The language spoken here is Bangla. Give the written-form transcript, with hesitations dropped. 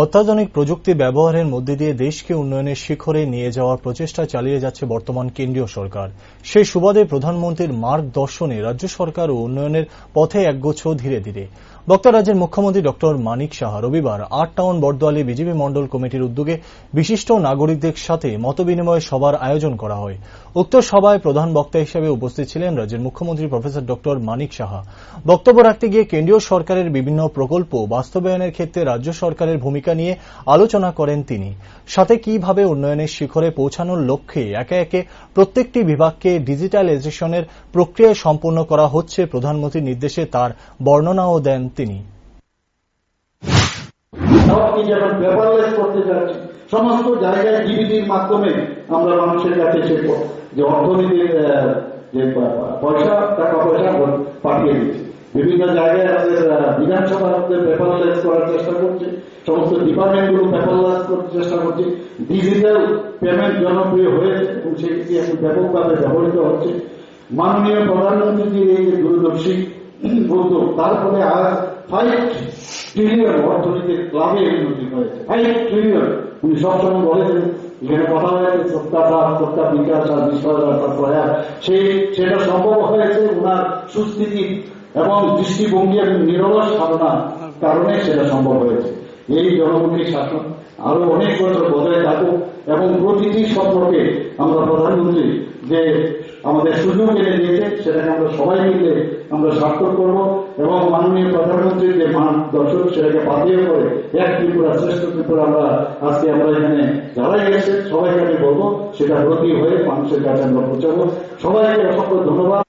অত্যাধুনিক প্রযুক্তি ব্যবহারের মধ্যে দিয়ে দেশকে উন্নয়নের শিখরে নিয়ে যাওয়ার প্রচেষ্টা চালিয়ে যাচ্ছে বর্তমান কেন্দ্রীয় সরকার। সেই সুবাদে প্রধানমন্ত্রীর মার্গদর্শনে রাজ্য সরকারও উন্নয়নের পথে এগোচ্ছে ধীরে ধীরে। বক্তা রাজ্যের মুখ্যমন্ত্রী ডক্টর মানিক সাহা রবিবার ৮ টাউন বটদোয়ালি বিজেপি মণ্ডল কমিটির উদ্যোগে বিশিষ্ট নাগরিকদের সাথে মতবিনিময় সভার আয়োজন করা হয়। উক্ত সভায় প্রধান বক্তা হিসেবে উপস্থিত ছিলেন রাজ্যের মুখ্যমন্ত্রী প্রফেসর ডক্টর মানিক সাহা। বক্তব্য রাখতে গিয়ে কেন্দ্রীয় সরকারের বিভিন্ন প্রকল্প বাস্তবায়নের ক্ষেত্রে রাজ্য সরকারের ভূমিকা নিয়ে আলোচনা করেন তিনি। সাথে কিভাবে উন্নয়নের শিখরে পৌঁছানোর লক্ষ্যে একে একে প্রত্যেকটি বিভাগকে ডিজিটালাইজেশনের প্রক্রিয়া সম্পন্ন করা হচ্ছে প্রধানমন্ত্রীর নির্দেশে তার বর্ণনাও দেন তিনি। সমস্ত জায়গায় ডিবিটির মাধ্যমে আমরা মানুষের কাছে যে অর্থনীতির যে পয়সা টাকা পয়সা পাঠিয়ে দিচ্ছি। বিভিন্ন জায়গায় আমাদের বিধানসভার মধ্যে পেপারলেস করার চেষ্টা করছে, সমস্ত ডিপার্টমেন্টগুলো পেপারলেস করতে চেষ্টা করছে। ডিজিটাল পেমেন্ট জনপ্রিয় হয়েছে এবং সেটি এখন ব্যাপকভাবে ব্যবহৃত হচ্ছে। মাননীয় প্রধানমন্ত্রীজির এই যে দূরদর্শী উদ্যোগ, তার ফলে আজ 5 ট্রিলিয়ন অর্থনৈতিক লাভে উন্নতি হয়েছে। 5 ট্রিলিয়ন উনি সবসময় বলেছেন, এখানে কথা হয়েছে সবকা সাথ সবকা বিকাশ আর প্রয়াস, সেটা সম্ভব হয়েছে ওনার সুস্থিতি এবং দৃষ্টিভঙ্গি এবং নিরলস সাধনার কারণে সেটা সম্ভব হয়েছে। এই জনমুখী শাসন আরো অনেক বছর বজায় থাকুক এবং প্রতিটি সম্পর্কে আমরা প্রধানমন্ত্রী যে আমাদের সুযোগ এনে দিয়েছে সেটাকে আমরা সবাই মিলে আমরা সার্থক করব এবং মাননীয় প্রধানমন্ত্রীর যে মার্গদর্শন সেটাকে বাতিল করে এক ত্রিপুরা শ্রেষ্ঠ ত্রিপুরা আমরা আজকে আমরা এখানে যারাই গেছে সবাইকে আমি বলবো সেটা ব্রতী হয়ে মানুষের কাছে আমরা পৌঁছাবো। সবাইকে অসংখ্য ধন্যবাদ।